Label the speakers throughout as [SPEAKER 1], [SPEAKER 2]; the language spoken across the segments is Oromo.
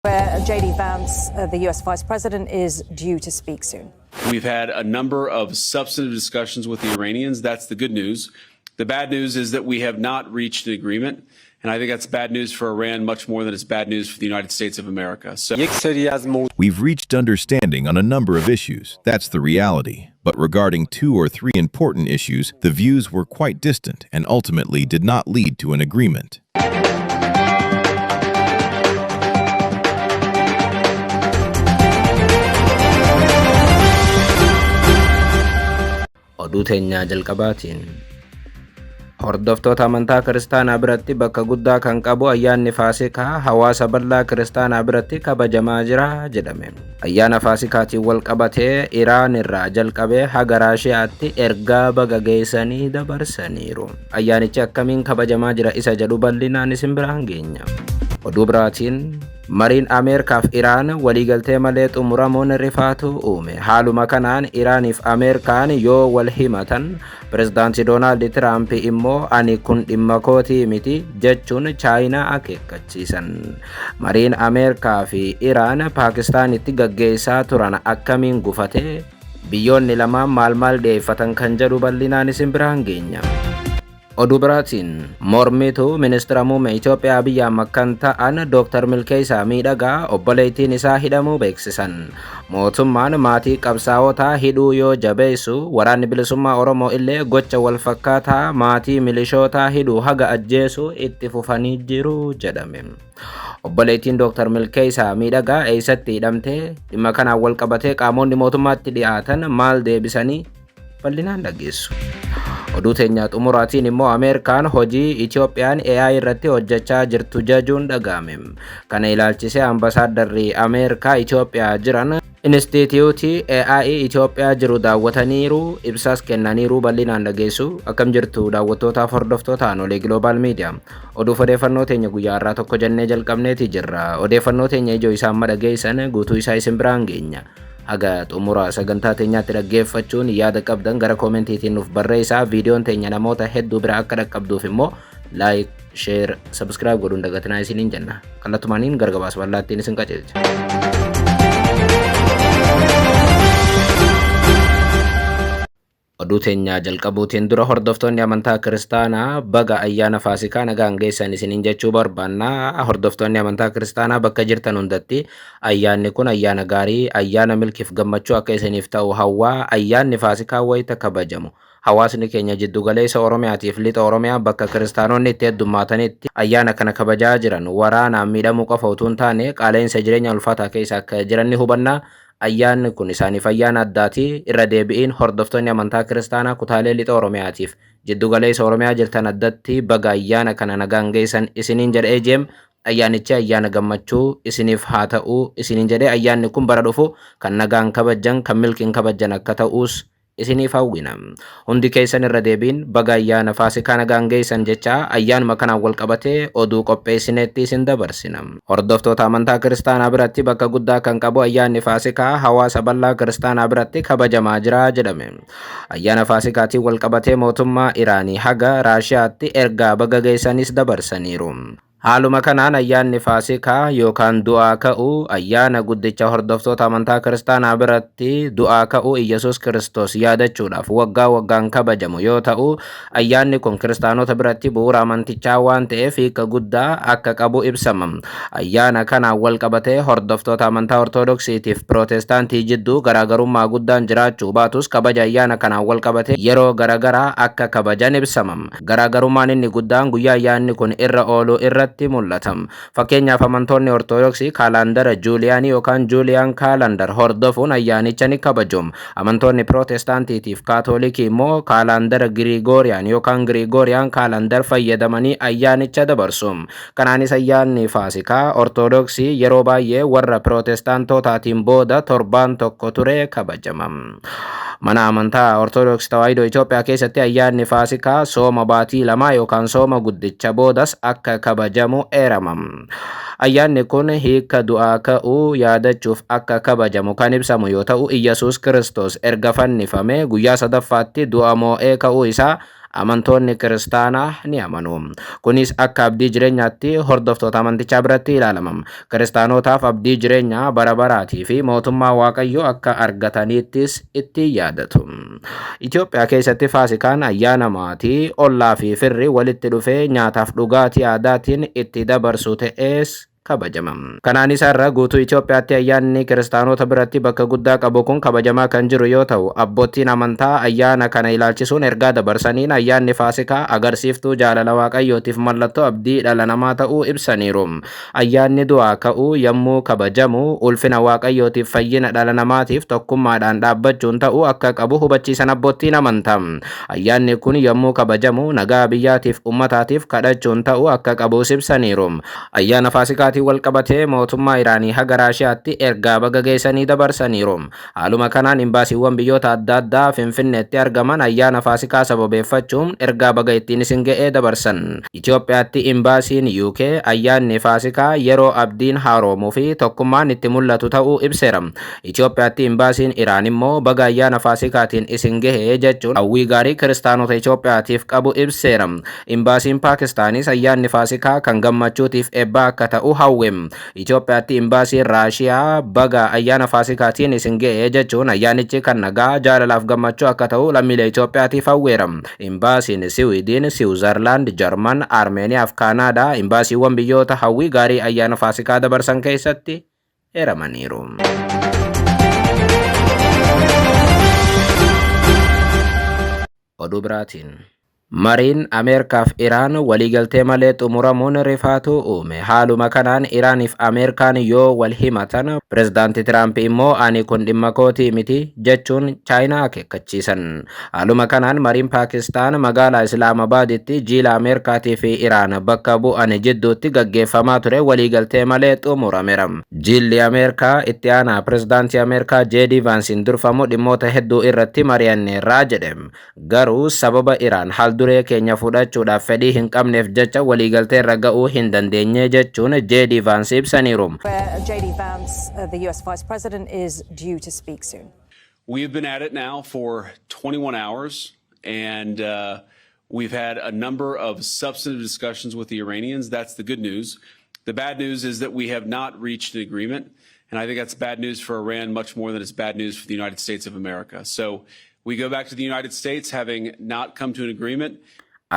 [SPEAKER 1] Where JD Vance, the US Vice President, is due to speak soon.
[SPEAKER 2] We've had a number of substantive discussions with the Iranians. That's the good news. The bad news is that we have not reached an agreement. And I think that's bad news for Iran much more than it's bad news for the United States of America.
[SPEAKER 3] We've reached understanding on a number of issues. That's the reality. But regarding 2 or 3 important issues, the views were quite distant and ultimately did not lead to an agreement.
[SPEAKER 4] Oduu teenya jalqabaatiin hordoftoota amantaa kiristaanaa biratti bakka guddaa kan qabu ayyaanni Faasikaa hawaasa bal'aa kiristaanaa biratti kabajamaa jira jedhame. Ayyaana Faasikaatiin wal qabatee Iraan irraa jalqabee haga Raashiyaatti ergaa baga geessanii dabarsaniiru. Ayyaanichi akkamiin kabajamaa jira isa jedhu bal'inaan isin biraan geenya. Oduu biraatiin mariin Ameerikaaf Iraan waliigaltee malee xumuramuun rifaatu uume. Haaluma kanaan Iraaniif Ameerikaan yoo wal himatan pirezidaantii Doonaald Tiraamp immoo ani kun dhimma kootii miti jechuun Chaayinaa akeekkachiisan. Mariin Ameerikaa fi Iraan Paakistaanitti gaggeessaa turan akkamiin gufate biyyoonni lamaan maal dhiyeeffatan kan jedhu bal'inaan isin biraan geenya. Oduu biraatiin mormituu ministeera muummee Itoophiyaa Abiyyi Ahmad kan ta'an Dr. Milkeessaa Miidhagaa obboleettiin isaa hidhamuu beeksisan. Mootummaan maatii qabsaa'otaa hidhuu yoo jabeessu waraanni bilisummaa Oromoo illee gocha wal fakkaataa maatii milishootaa hidhuu haga ajjeesuu itti fufanii jiru jedhame. Obboleettiin Dr. Milkeessaa Miidhagaa eessatti hidhamte dhimma kanaan wal qabatee qaamonni mootummaatti dhiyaatan maal deebisanii bal'inaan dhageessu. Oduu teenya xumuraatiin immoo Ameerikaan hojii Itoophiyaan AI irratti hojjechaa jirtu jajuun dhaga'ame. Kana ilaalchisee ambasaadarri Ameerikaa Itoophiyaa jiran Instituutii AI Itoophiyaa jiru daawwataniiru ibsaas kennaniiru bal'inaan dhageessu. Akkam jirtu daawwattootaaf hordoftootaan Olee Global Media. Oduu odeeffannoo teenya guyyaa irraa tokko jennee jalqabneeti jirra. Odeeffannoo teenya ijoo isaa amma dhageessan guutuu isaa isin biraan geenya. Haga xumura sagantaa teenyaatti dhaggeeffachuun yaada qabdan gara koomentiitiin nuuf barreessaa. Viidiyoon teenya namoota hedduu bira akka dhaqqabduuf immoo like, share, subscribe godhuun dagatinaa isiniin jenna. Kallattumaaniin gargabaas bal'aattiin isin qajeelcha. Oduu teenya jalqabuutiin dura hordoftoonni amantaa kiristaanaa baga ayyaana Faasikaa nagaan geessan isiniin jechuu barbaanna. Hordoftoonni amantaa kiristaanaa bakka jirtan hundatti ayyaanni kun ayyaana gaarii, ayyaana milkiif gammachuu akka isiniif ta'u hawwaa. Ayyaanni Faasikaa wayita kabajamu hawaasni keenya jiddu galeessa Oromiyaatiif lixa Oromiyaa bakka kiristaanonni itti heddummaatanitti ayyaana kana kabajaa jiran waraanaan miidhamuu qofa utuu hin taane qaala'insa jireenya ulfaataa keessa akka jiran ni hubanna. Ayyaanni kun isaaniif ayyaana addaati. Irra deebi'iin hordoftoonni amantaa kiristaanaa kutaalee lixa Oromiyaatiif jiddu galeessa Oromiyaa jirtan addatti baga ayyaana kana nagaan geessan isiniin jedhee jeem. Ayyaanichi ayyaana gammachuu isiniif haa ta'u isiniin jedhee ayyaanni kun bara dhufu kan nagaan kabajan kan milkiin kabajan akka ta'us isiniif hawwina. Hundi keessan irra deebiin baga ayyaana Faasikaa nagaan geessan jecha ayyaanuma kanaan wal qabatee oduu qopheessineetti isin dabarsina. Hordoftoota amantaa kiristaanaa biratti bakka guddaa kan qabu ayyaanni Faasikaa hawaasa bal'aa kiristaanaa biratti kabajamaa jira jedhame. Ayyaana Faasikaatiin wal qabatee mootummaa Iraanii haga Raashiyaatti ergaa baga geessanis dabarsaniiru. Haaluma kanaan ayyaanni Faasikaa yookaan du'aa ka'uu ayyaana guddicha hordoftoota amantaa kiristaanaa biratti du'aa ka'uu Iyyasuus Kiristoos yaadachuudhaaf waggaa waggaan kabajamu yoo ta'u ayyaanni kun kiristaanota biratti bu'uura amantichaa waan ta'eef hiika guddaa akka qabu ibsama. Ayyaana kanaan wal qabatee hordoftoota amantaa Ortodoksiitiif Pirootestaantii jidduu garaagarummaa guddaan jiraachuu baatus kabaja ayyaana kanaan wal qabatee yeroo garaagaraa akka kabajan ibsama. Garaagarummaan inni guddaan guyyaa ayyaanni kun irra oolu irratti mul'atam. Fakkeenyaaf amantoonni Ortodoksii kaalaandara Juuliyaanii yookaan Juuliyaan kaalaandar hordofuun ayyaanicha ni kabajum. Amantoonni Pirootestaantiitiif Kaatoolikii immoo kaalaandara Girigooriyaan yookaan Girigooriyaan kaalaandar fayyadamanii ayyaanicha dabarsum. Kanaanis ayyaanni Faasikaa Ortodoksii yeroo baay'ee warra Pirootestaantotaatiin booda torbaan tokko ture kabajama. Mana amantaa Ortodoksii Tawaahidoo Itoophiyaa keessatti ayyaanni Faasikaa sooma baatii lamaa yookaan sooma guddicha boodas akka kabajamu eeramam. Ayyaanni kun hiika du'aa ka'uu yaadachuuf akka kabajamu kan ibsamu yoo ta'u Iyyasuus Kiristoos erga fannifame guyyaa sadaffaatti du'a moo'ee ka'uu isaa amantoonni kiristaanaa ni amanu. Kunis akka abdii jireenyaatti hordoftoota amantichaa biratti ilaalama. Kiristaanotaaf abdii jireenyaa bara baraatii fi mootummaa Waaqayyoo akka argataniittis itti yaadatu. Itoophiyaa keessatti Faasikaan ayyaana maatii, ollaa fi firri walitti dhufee nyaataaf dhugaatii aadaatiin itti dabarsu ta'es kabajama. Kanaanis har'a guutuu Itoophiyaatti ayyaanni kiristaanota biratti bakka guddaa qabu kun kabajamaa kan jiru yoo ta'u, abbootiin amantaa ayyaana kana ilaalchisuun ergaa dabarsaniin ayyaanni Faasikaa agarsiiftuu jaalala Waaqayyootiif mallattoo abdii dhala namaa ta'uu ibsaniiru. Ayyaanni du'aa ka'uu yommuu kabajamu ulfina Waaqayyootiif fayyina dhala namaatiif tokkummaadhaan dhaabbachuun ta'uu akka qabu hubachiisan abbootiin amantaa. Ayyaanni kun yommuu kabajamu nagaa biyyaatiif ummataatiif kadhachuun ta'uu akka qabus ibsaniiru. Ayyaana Faasikaa wal qabatee mootummaa Iraanii haga Raashiyaatti ergaa baga geessanii dabarsaniiru. Haaluma kanaan imbaasiiwwan biyyoota adda addaa Finfinneetti argaman ayyaana Faasikaa sababeeffachuun ergaa baga ittiin isin ga'ee dabarsan. Itoophiyaatti imbaasiin UK ayyaanni Faasikaa yeroo abdiin haaromuu fi tokkummaan itti mul'atu ta'uu ibseera. Itoophiyaatti imbaasiin Iraan immoo baga ayyaana Faasikaatiin isin ga'ee jechuun hawwii gaarii kiristaanota Itoophiyaatiif qabu ibseera. Imbaasiin Paakistaanis ayyaanni Faasikaa kan gammachuutiif eebbaa akka ta'u hawwem. Itoophiyaatti imbaasiin Raashiyaa baga ayyaana Faasikaatiin isin ga'ee jechuun ayyaanichi kan nagaa jaalalaaf gammachuu akka ta'u lammiilee Itoophiyaatiif hawweera. Imbaasiin Siwiidin, Siwiizerlaand, Jarman, Armeeniyaa fi Kaanaadaa imbaasiiwwan biyyoota hawwii gaarii ayyaana Faasikaa dabarsan keessatti eeramaniiru. Oduu biraatiin Mariin Ameerikaaf Iraan waliigaltee malee xumuramuun rifaatu uume. Haaluma kanaan Iraaniif Ameerikaan yoo wal himatan, Pireezidaantii Tiraamp immoo ani kun dhimma kootii miti jechuun Chaayinaa akeekkachiisan. Haaluma kanaan mariin Paakistaan magaalaa Islaamabaaditti jiila Ameerikaatii fi Iraan bakka bu'an jidduutti gaggeeffamaa ture waliigaltee malee xumurameera. Jiilli Ameerikaa itti aanaa Pireezidaantii Ameerikaa J.D. Vaansiin durfamu dhimmoota hedduu irratti mari'anneerra jedhe. Garuu sababa Iraan duree keenya fudhachuudhaaf fedhii hin qabneef jecha waliigaltee irra ga'uu hin dandeenye jechuun J.D. Vance ibsaniiru.
[SPEAKER 1] J.D. Vance, the U.S. Vice President, is due to speak soon.
[SPEAKER 2] We have been at it now for 21 hours, and we've had a number of substantive discussions with the Iranians. That's the good news. The bad news is that we have not reached an agreement, and I think that's bad news for Iran much more than it's bad news for the United States of America. So we go back to the United States having not come to an agreement.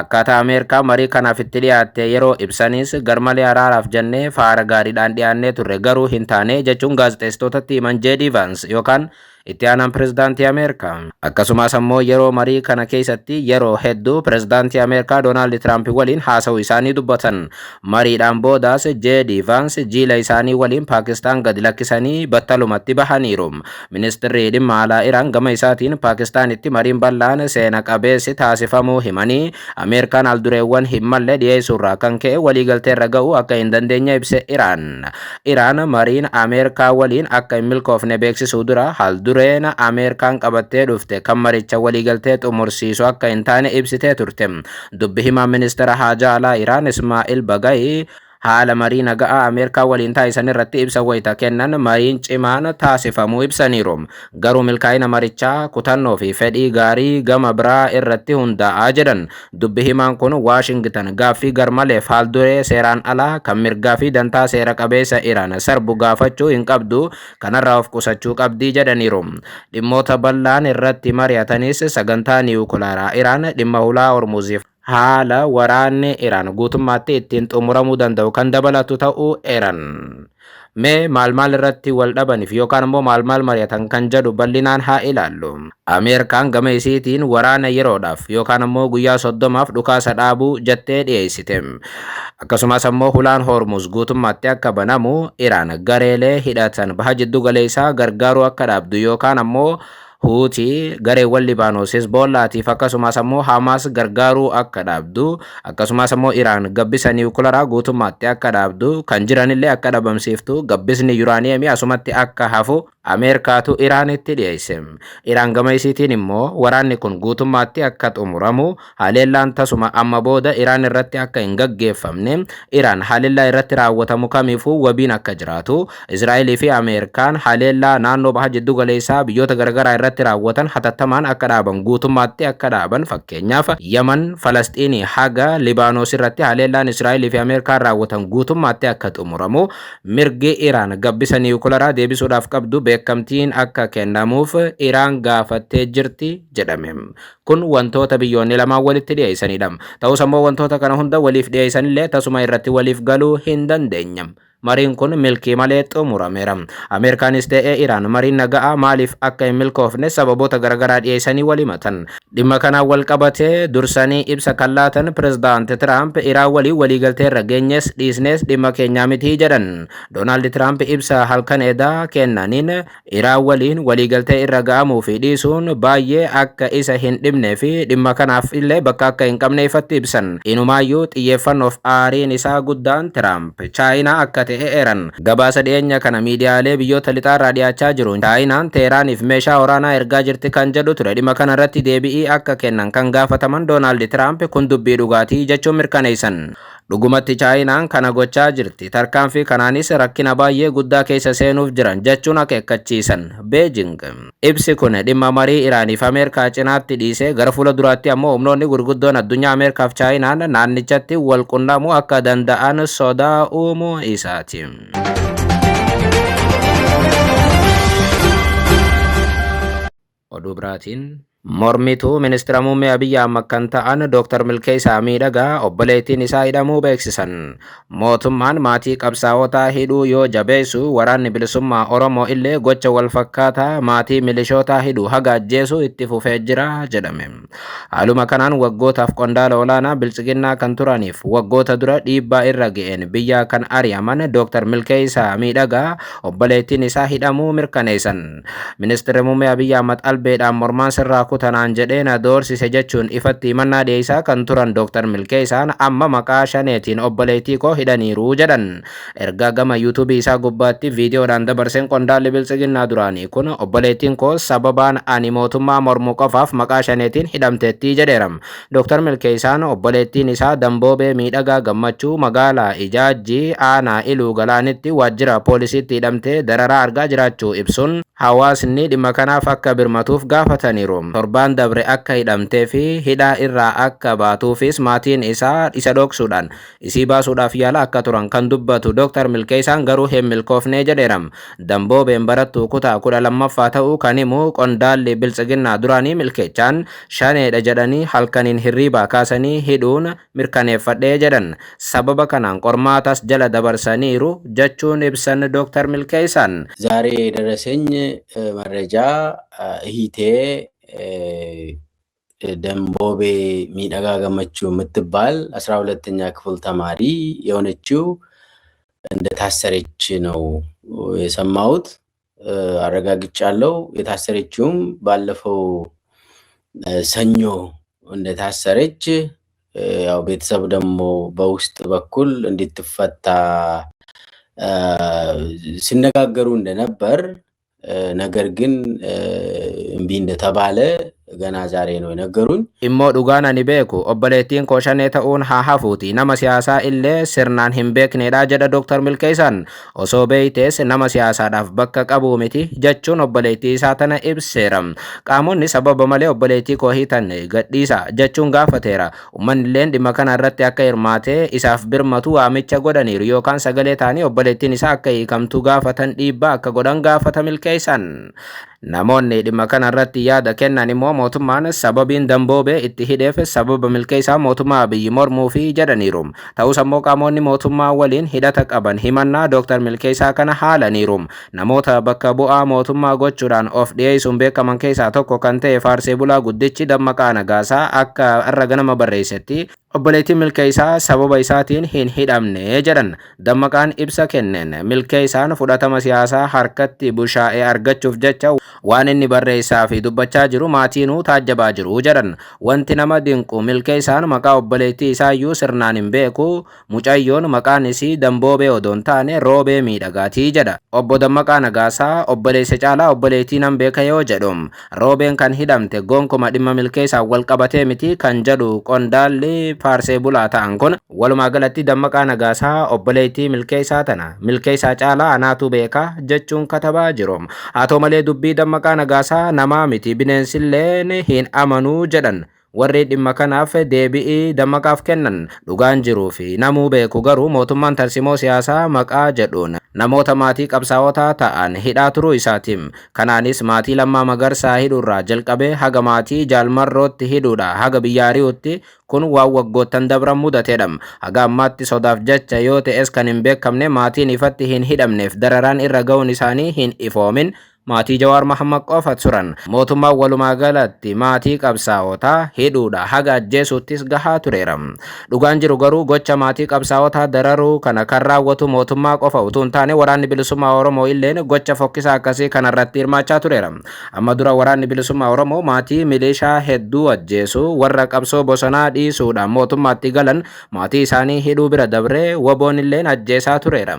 [SPEAKER 4] Akkaataa Ameerikaa marii kanaaf itti dhiyaatte yeroo ibsanis garmalee araaraaf jennee faara gaariidhaan dhiyaannee turre garuu hin taane jechuun gaazexeessitootatti himan J.D. Vance yookaan itti aanaan Pireezidaantii Ameerikaa. Akkasumas ammoo yeroo marii kana keessatti yeroo hedduu Pireezidaantii Ameerikaa Doonaald Tiraamp waliin haasa'uu isaanii dubbatan. Mariidhaan boodaas J.D. Vance jiila isaanii waliin Paakistaan gadi lakkisanii battalumatti bahaniiru. Ministeerri dhimma alaa Iraan gama isaatiin Paakistaanitti mariin bal'aan seena qabeessi taasifamuu himanii Ameerikaan aldureewwan hin malle dhiyeessuurraa kan ka'e waliigaltee irra ga'uu akka hin dandeenye ibse Iraan. Iraan mariin Ameerikaa waliin akka hin milkoofne beeksisuu dura dureen Ameerikaan qabattee dhufte kan maricha waliigaltee xumursiisu akka hin taane ibsitee turte. Dubbi himaa ministeera haajaa alaa Iraan Ismaa'il Bagaii haala marii nagaa Ameerikaa waliin taasisan irratti ibsa wayita kennan mariin cimaan taasifamuu ibsaniiru. Garuu milkaa'ina marichaa kutannoo fi fedhii gaarii gama biraa irratti hundaa'aa jedhan. Dubbi himaan kun Waashingtan gaaffii garmaleef haalduree seeraan alaa kan mirgaa fi dantaa seera qabeessa Iraan sarbu gaafachuu hin qabdu kanarraa of qusachuu qabdii jedhaniiru. Dhimmoota bal'aan irratti mari'atanis sagantaa niwukulaaraa Iraan dhimma hulaa Hormuziif haala waraanni Iraan guutummaatti ittiin xumuramuu danda'u kan dabalatu ta'uu eeran. Mee maal irratti wal dhabaniif yookaan immoo maal mari'atan kan jedhu bal'inaan haa ilaallu. Ameerikaan gama isiitiin waraana yeroodhaaf yookaan immoo guyyaa 30f dhukaasa dhaabuu jettee dhiyeessite. Akkasumas ammoo hulaan Hormuz guutummaatti akka banamu Iraan gareelee hidhatan baha jiddu galeessaa gargaaruu akka dhaabdu yookaan ammoo Huutii gareewwan Libaanos Hezbollaatiif akkasumas ammoo Hamas gargaaruu akka dhaabdu akkasumas ammoo Iraan gabbisa niwukilaraa guutummaatti akka dhaabdu kan jiranillee akka dhabamsiiftu gabbisni yuraaniyeemii asumatti akka hafu Ameerikaatu Iraanitti dhiyeesse. Iraan gama isiitiin immoo waraanni kun guutummaatti akka xumuramu haleellaan tasuma amma booda Iraan irratti akka hin gaggeeffamne Iraan haleellaa irratti raawwatamu kamiifuu wabiin akka jiraatu Israa'elii fi Ameerikaan haleellaa naannoo baha jiddu galeessaa biyyoota garagaraa irratti irratti raawwatan hatattamaan akka dhaaban guutummaatti akka dhaaban fakkeenyaaf Yaman Falasxiinii haga Libaanos irratti haleellaan Israa'el fi Ameerikaan raawwatan guutummaatti akka xumuramu mirgi Iraan gabbisa niwukilaraa deebisuudhaaf qabdu beekamtiin akka kennamuuf Iraan gaafattee jirti jedhame. Kun wantoota biyyoonni lamaan walitti dhiyeessanidha. Ta'us ammoo wantoota kana hunda waliif dhiyeessanillee tasuma irratti waliif galuu hin dandeenye. Mariin kun milkii malee xumurameera. Ameerikaanis ta'ee Iraan mariin nagaa maaliif akka hin milkoofne sababoota garaagaraa dhiyeessanii walimatan. Dhimma kanaan wal qabatee dursanii ibsa kan laatan pirezidaanti Tiraamp Iraan waliigaltee irra geenyes dhiisnes dhimma keenyaa miti jedhan. Doonaald Tiraamp ibsa halkan edaa kennaniin Iraan waliin waliigaltee irra ga'amuu fi dhiisuun baay'ee akka isa hin dhibnee fi dhimma kanaaf illee bakka akka hin qabne ifatti ibsan. Inumaayyuu xiyyeeffannoof aariin isaa guddaan Tiraamp Chaayinaa akka eeran gabaasa dhiyeenya kana miidiyaalee biyyoota lixaarraa dhiyaachaa jiru. Chaayinaan Teeraaniif meeshaa waraanaa ergaa jirti kan jedhu ture. Dhimma kana irratti deebii akka kennan kan gaafataman Doonaald Tiraamp kun dubbii dhugaatii jechuun mirkaneessan. Dhugumatti Chaayinaan kana gochaa jirti. Tarkaanfii kanaanis rakkina baay'ee guddaa keessa seenuuf jiran jechuun akeekkachiisan. Beijing ibsi kun dhimma marii Iraaniif Ameerikaa cinaatti dhiisee gara fuula duraatti ammoo humnoonni gurguddoon addunyaa Ameerikaaf Chaayinaan naannichatti wal qunnamuu akka danda'an sodaa uumuu isaati. Oduu biraatiin mormituu ministeera muummee Abiyyi Ahmad kan ta'an Dr. Milkeessaa Miidhagaa obboleettiin isaa hidhamuu beeksisan. Mootummaan maatii qabsaa'otaa hidhuu yoo jabeessu waraanni bilisummaa Oromoo illee gocha wal fakkaataa maatii milishootaa hidhuu haga ajjeesuu itti fufee jira jedhame. Haaluma kanaan waggootaaf qondaala olaanaa bilchiginnaa kan turaniif waggoota dura dhiibbaa irra ga'een biyyaa kan ari'aman Dr. Milkeessaa Miidhagaa obboleettiin isaa hidhamuu mirkaneessan. Ministeerri muummee Abiyyi Ahmad albeedhaan mormaan sirraa kutanaan jedhee na doorsise jechuun ifatti himannaa dhiyeessaa kan turan Dr. Milkeessaan amma maqaa shaneetiin obboleettii koo hidhaniiru jedhan. Ergaa gama yuutuubii isaa gubbaatti viidiyoodhaan dabarseen qondaalli bilchiginnaa duraanii kun obboleettiin koo sababaan ani mootummaa mormuu qofaaf maqaa shaneetiin hidhamteetti jedheera. Dr. Milkeessaan obboleettiin isaa Damboobee Miidhagaa Gammachuu magaalaa Ijaajjii aanaa Iluu Galaanitti waajjira poolisiitti hidhamtee dararaa argaa jiraachuu ibsuun hawaasni dhimma kanaaf akka birmatuuf gaafataniiru. Torbaan dabre akka hidhamtee fi hidhaa irraa akka baatuufis maatiin isaa isa dhoksuudhaan isii baasuudhaaf yaala akka turan kan dubbatu Dr. Milkeessaan garuu hin milkoofne jedheera. Damboobeen barattuu kutaa 12ffaa ta'uu kan himu qondaalli bilchiginnaa duraanii Milkeessaan shaneedha jedhanii halkaniin hirriibaa kaasanii hidhuun mirkaneeffadhee jedhan. Sababa kanaan qormaatas jala dabarsaniiru jechuun ibsan Dr. Milkeessaan.
[SPEAKER 5] ዛሬ የደረሰኝ መረጃ እህቴ ደንቦቤ ሚደጋ ገመችው የምትባል 12ኛ ክፍል ተማሪ የሆነችው እንደታሰረች ነው የሰማሁት። አረጋግጫለሁ። የታሰረችውም ባለፈው ሰኞ እንደታሰረች ያው ቤተሰብ ደግሞ በውስጥ በኩል እንድትፈታ ሲነጋገሩ እንደነበር ነገር ግን እምቢ እንደተባለ ገና ዛሬ ነው የነገሩኝ።
[SPEAKER 4] Immoo dhugaan ani beeku obboleettiin koo shanee ta'uun haa hafuuti nama siyaasaa illee sirnaan hin beeknedha jedha Dr. Milkeessaan. Osoo beektees nama siyaasaadhaaf bakka qabu miti jechuun obboleettii isaa tana ibseera. Qaamonni sababa malee obboleettii koo hiitan gadhiisa jechuun gaafateera. Uummanni illee dhimma kana irratti akka hirmaatee isaaf birmatu waamicha godhaniiru yookaan sagalee ta'anii obboleettiin isaa akka hiikamtu gaafatan dhiibbaa akka godhan gaafata Milkeessaan. Namoonni dhimma kana irratti yaada kennan immoo mootummaan sababiin Damboobee itti hidheef sababa Milkeessaa mootummaa Abiyyi mormuu fi jedhaniiru. Ta'us ammoo qaamonni mootummaa waliin hidhata qaban himannaa Dr. Milkeessaa kana haalaniiru. Namoota bakka bu'aa mootummaa gochuudhaan of dhiyeessuun beekaman keessaa tokko kan ta'e Faarsee Bulaa Guddichi Dammaqaa Nagaasaa akka irra ganama barreessetti obboleettiin Milkeessaa sababa isaatiin hin hidhamne jedhan. Dammaqaan ibsa kenneen Milkeessaan fudhatama siyaasaa harkatti bushaa'ee argachuuf jecha waan inni barreessaa fi dubbachaa jiru maatiinuu taajjabaa jiru jedhan. Wanti nama dinqu Milkeessaan maqaa obboleettii isaayyuu sirnaan hin beeku. Mucayyoon maqaan isii Damboobee odoon taane Roobee Miidhagaatii jedha. Obbo Dammaqaa Nagaasaa obboleessa caalaa obboleettii nan beeka yoo jedhu Roobeen kan hidhamte gonkuma dhimma Milkeessaan wal qabatee miti kan jedhu qondaalli Faarsee Bulaa ta'an kun walumaa galatti Dammaqaa Nagaasaa obboleettii Milkeessaa tana Milkeessaa caalaa anaatu beeka jechuun katabaa jiru. Haa ta'u malee dubbii maqaa nagaasaa namaa miti bineensilleen hin amanuu jedhan. Warri dhimma kanaaf deebii dammaqaaf kennan dhugaan jiruu fi namuu beeku garuu mootummaan tarsimoo siyaasaa maqaa jedhuun namoota maatii qabsaa'otaa ta'an hidhaa turuu isaatiin. Kanaanis maatii Lammaa Magarsaa hidhuurraa jalqabee haga maatii Jaalmarrootti hidhuudha haga biyya ari'utti kun waan waggoottan dabran mudateedha. Haga ammaatti sodaaf jecha yoo ta'es kan hin beekamne maatiin ifatti hin hidhamneef dararaan irra ga'uun isaanii hin ifoomin. Maatii Jawaar Mohammad qofa turan. Mootummaan walumaa galatti maatii qabsaa'otaa hidhuudha haga ajjeesuuttis gahaa tureera. Dhugaan jiru garuu gocha maatii qabsaa'otaa dararuu kana kan raawwatu mootummaa qofa utuu hin taane waraanni bilisummaa Oromoo illeen gocha fokkisaa akkasii kanarratti hirmaachaa tureera. Amma dura waraanni bilisummaa Oromoo maatii milishaa hedduu ajjeesuu warra qabsoo bosonaa dhiisuudhaan mootummaatti galan maatii isaanii hidhuu bira dabree waboon illeen ajjeesaa tureera.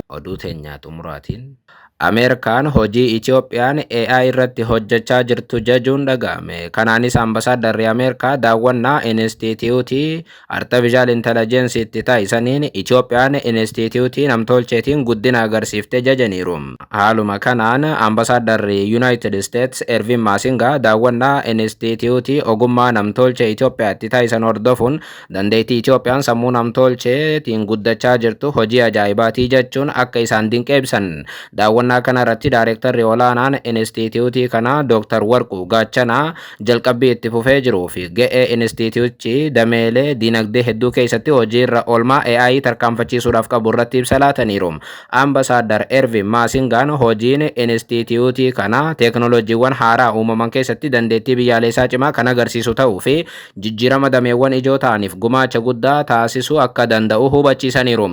[SPEAKER 4] Oduu teenyaa xumuraatiin Ameerikaan hojii Itoophiyaan AI irratti hojjechaa jirtu jechuun dhaga'ame. Kanaanis ambasaadarri Ameerikaa daawwannaa Inistituutii Artificial Intelligence itti taasisaniin Itoophiyaan Inistituutii namtolcheetiin guddina agarsiiftee jajaniiru. Haaluma kanaan ambasaadarri United States Ervin Masinga daawwannaa Inistituutii ogummaa namtolchee Itoophiyaatti taasisan hordofuun dandeettii Itoophiyaan sammuu namtolcheetiin guddachaa jirtu hojii ajaa'ibaatii jechuun akka isaan dinqeebsan. Daawwannaa kana irratti Daayirektarri olaanaan Inistituutii kana Dr. Warquu Gaachanaa jalqabbii itti fufee jiruu fi ga'ee Inistituutichi dameelee dinagdee hedduu keessatti hojii irra oolmaa AI tarkaanfachiisuudhaaf qabu irratti ibsa laataniiru. Ambasaaddar Ervin Maasingaan hojiin Inistituutii kana teeknooloojiiwwan haaraa uumaman keessatti dandeettii biyyaalessaa cimaa kan agarsiisu ta'uu fi jijjiirama dameewwan ijoo ta'aniif gumaacha guddaa taasisuu akka danda'u hubachiisaniiru.